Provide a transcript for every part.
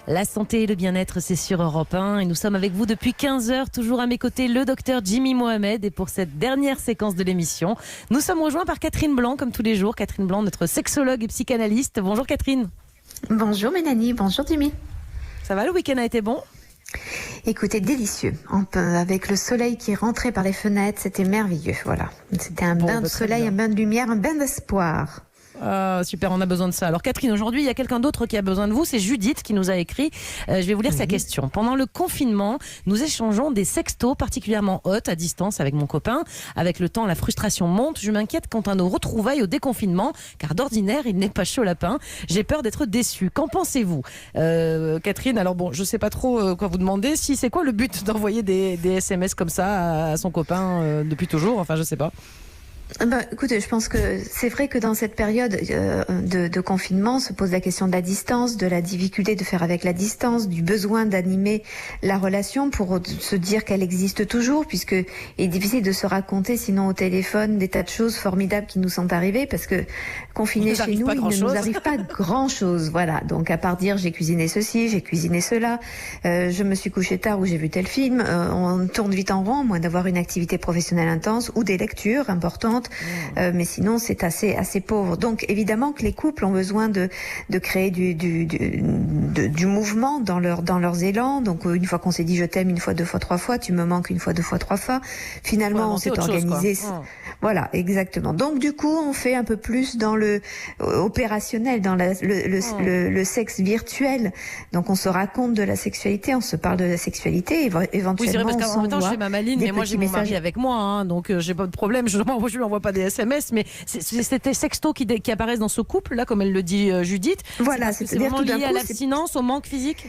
La santé et le bien-être, c'est sur Europe 1 et nous sommes avec vous depuis 15 heures, toujours à mes côtés, le docteur Jimmy Mohamed. Et pour cette dernière séquence de l'émission, nous sommes rejoints par Catherine Blanc, comme tous les jours. Catherine Blanc, notre sexologue et psychanalyste. Bonjour Catherine. Bonjour Mélanie, bonjour Jimmy. Ça va, le week-end a été bon ? Écoutez, délicieux. Avec le soleil qui rentrait par les fenêtres, c'était merveilleux. Voilà. C'était un bain de soleil, un bain de lumière, un bain d'espoir. Super, on a besoin de ça. Alors Catherine, aujourd'hui, il y a quelqu'un d'autre qui a besoin de vous. C'est Judith qui nous a écrit. Je vais vous lire sa question. Pendant le confinement, nous échangeons des sextos particulièrement hautes à distance avec mon copain. Avec le temps, la frustration monte. Je m'inquiète quant à nos retrouvailles au déconfinement, car d'ordinaire, il n'est pas chaud lapin. J'ai peur d'être déçue. Qu'en pensez-vous, Catherine? Alors bon, je sais pas trop quoi vous demander. Si c'est quoi le but d'envoyer des SMS comme ça à son copain depuis toujours? Enfin, je sais pas. Écoutez, je pense que c'est vrai que dans cette période de confinement se pose la question de la distance, de la difficulté de faire avec la distance, du besoin d'animer la relation pour se dire qu'elle existe toujours, puisque il est difficile de se raconter sinon au téléphone des tas de choses formidables qui nous sont arrivées, parce que confinés chez nous, il ne nous arrive pas grand-chose. Voilà, donc à part dire j'ai cuisiné ceci, j'ai cuisiné cela, je me suis couché tard ou j'ai vu tel film, on tourne vite en rond, moins d'avoir une activité professionnelle intense ou des lectures importantes. Mais sinon c'est assez pauvre. Donc évidemment que les couples ont besoin de créer du mouvement dans leurs élans. Donc une fois qu'on s'est dit je t'aime une fois, deux fois, trois fois, tu me manques une fois, deux fois, trois fois, finalement on s'est organisé. Voilà, exactement. Donc du coup on fait un peu plus dans le opérationnel, dans le sexe virtuel. Donc on se raconte de la sexualité, on se parle de la sexualité, éventuellement oui, c'est vrai, parce qu'en même temps je fais ma maline, mais moi j'ai mon mari avec moi, hein, donc j'ai pas de problème. Je lui envoie pas des SMS, mais c'était sextos qui apparaissent dans ce couple là, comme elle le dit Judith. Voilà, c'est vraiment lié à l'abstinence, au manque physique.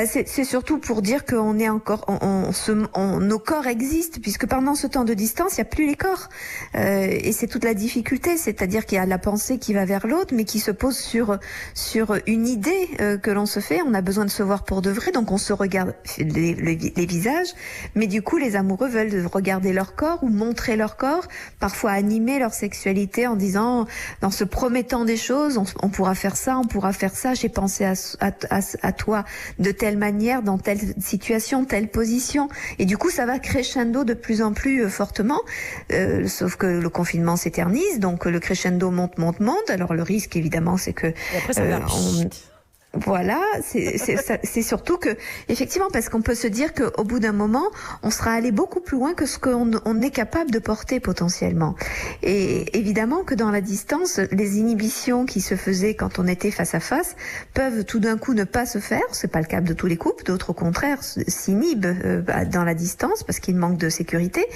C'est surtout pour dire qu'on est encore, nos corps existent, puisque pendant ce temps de distance, il n'y a plus les corps. Et c'est toute la difficulté, c'est-à-dire qu'il y a la pensée qui va vers l'autre, mais qui se pose sur une idée que l'on se fait. On a besoin de se voir pour de vrai, donc on se regarde les visages, mais du coup, les amoureux veulent regarder leur corps ou montrer leur corps, parfois animer leur sexualité en disant, en se promettant des choses, on pourra faire ça, j'ai pensé à toi de telle manière, dans telle situation, telle position. Et du coup, ça va crescendo de plus en plus fortement. Sauf que le confinement s'éternise, donc le crescendo monte. Alors le risque, évidemment, c'est que... Et après, ça va... Voilà, c'est surtout que, effectivement, parce qu'on peut se dire qu'au bout d'un moment, on sera allé beaucoup plus loin que ce qu'on est capable de porter potentiellement. Et évidemment que dans la distance, les inhibitions qui se faisaient quand on était face à face peuvent tout d'un coup ne pas se faire. C'est pas le cas de tous les couples. D'autres, au contraire, s'inhibent dans la distance parce qu'ils manquent de sécurité.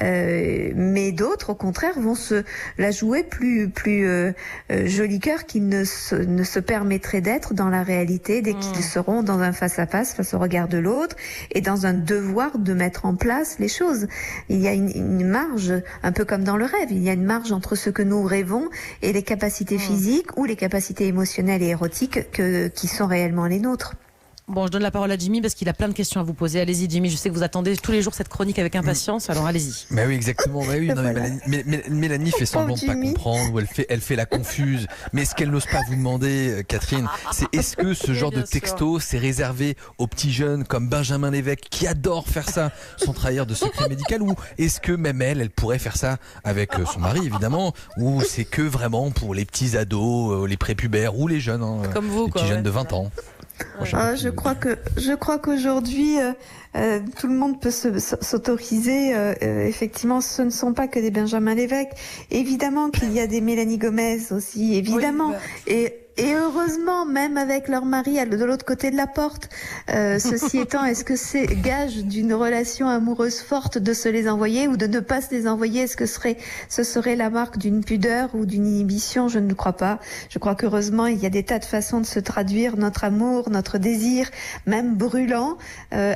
Mais d'autres, au contraire, vont se la jouer plus joli cœur qu'ils ne se permettraient d'être dans la réalité dès qu'ils seront dans un face-à-face, face au regard de l'autre, et dans un devoir de mettre en place les choses. Il y a une marge, un peu comme dans le rêve, il y a une marge entre ce que nous rêvons et les capacités physiques ou les capacités émotionnelles et érotiques qui sont réellement les nôtres. Bon, je donne la parole à Jimmy parce qu'il a plein de questions à vous poser. Allez-y Jimmy, je sais que vous attendez tous les jours cette chronique avec impatience, alors allez-y. Bah oui, exactement. Bah oui, non, voilà. Mélanie fait semblant de pas comprendre, ou elle fait la confuse. Mais ce qu'elle n'ose pas vous demander, Catherine, c'est est-ce que ce genre de texto, c'est réservé aux petits jeunes comme Benjamin Lévesque qui adore faire ça, sans trahir de secret médical, ou est-ce que même elle pourrait faire ça avec son mari évidemment, ou c'est que vraiment pour les petits ados, les prépubères ou les jeunes, hein, comme vous, les petits jeunes de 20 ans. Je crois qu'aujourd'hui tout le monde peut s'autoriser. Effectivement, ce ne sont pas que des Benjamin Lévesque. Évidemment qu'il y a des Mélanie Gomez aussi, évidemment. Oui, Et heureusement, même avec leur mari de l'autre côté de la porte. Ceci étant, est-ce que c'est gage d'une relation amoureuse forte de se les envoyer ou de ne pas se les envoyer? Est-ce que ce serait la marque d'une pudeur ou d'une inhibition? Je ne crois pas. Je crois qu'heureusement, il y a des tas de façons de se traduire notre amour, notre désir, même brûlant,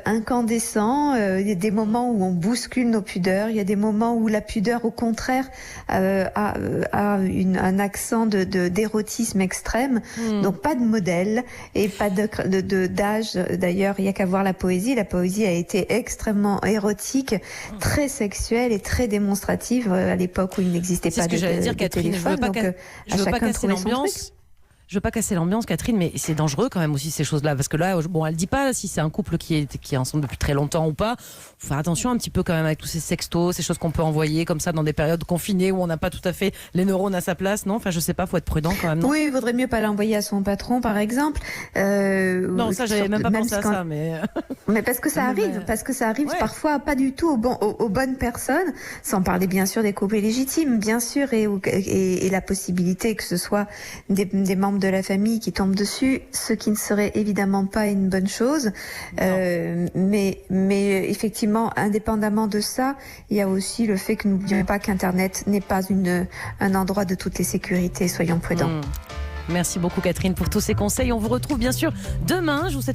incandescent. Il y a des moments où on bouscule nos pudeurs. Il y a des moments où la pudeur, au contraire, a un accent d'érotisme extrême. Donc pas de modèle et pas d'âge. D'ailleurs, il n'y a qu'à voir la poésie. La poésie a été extrêmement érotique, très sexuelle et très démonstrative à l'époque où il n'existait pas de téléphone. C'est ce que j'allais dire, Catherine. Je veux pas casser l'ambiance. Je veux pas casser l'ambiance, Catherine, mais c'est dangereux quand même aussi ces choses-là, parce que là, bon, elle dit pas si c'est un couple qui est ensemble depuis très longtemps ou pas. Faut faire attention un petit peu quand même avec tous ces sextos, ces choses qu'on peut envoyer comme ça dans des périodes confinées où on n'a pas tout à fait les neurones à sa place, non? Enfin, je sais pas, faut être prudent quand même. Non, oui, il vaudrait mieux pas l'envoyer à son patron, par exemple. Non, ça, j'avais même pas pensé à ça, mais. Mais parce que ça arrive, Ouais. parfois pas du tout aux bonnes personnes, sans parler bien sûr des couples légitimes, bien sûr, et la possibilité que ce soit des membres de la famille qui tombent dessus, ce qui ne serait évidemment pas une bonne chose. Mais effectivement, indépendamment de ça, il y a aussi le fait que n'oublions pas qu'Internet n'est pas un endroit de toutes les sécurités. Soyons prudents. Merci beaucoup, Catherine, pour tous ces conseils. On vous retrouve bien sûr demain. Je vous souhaite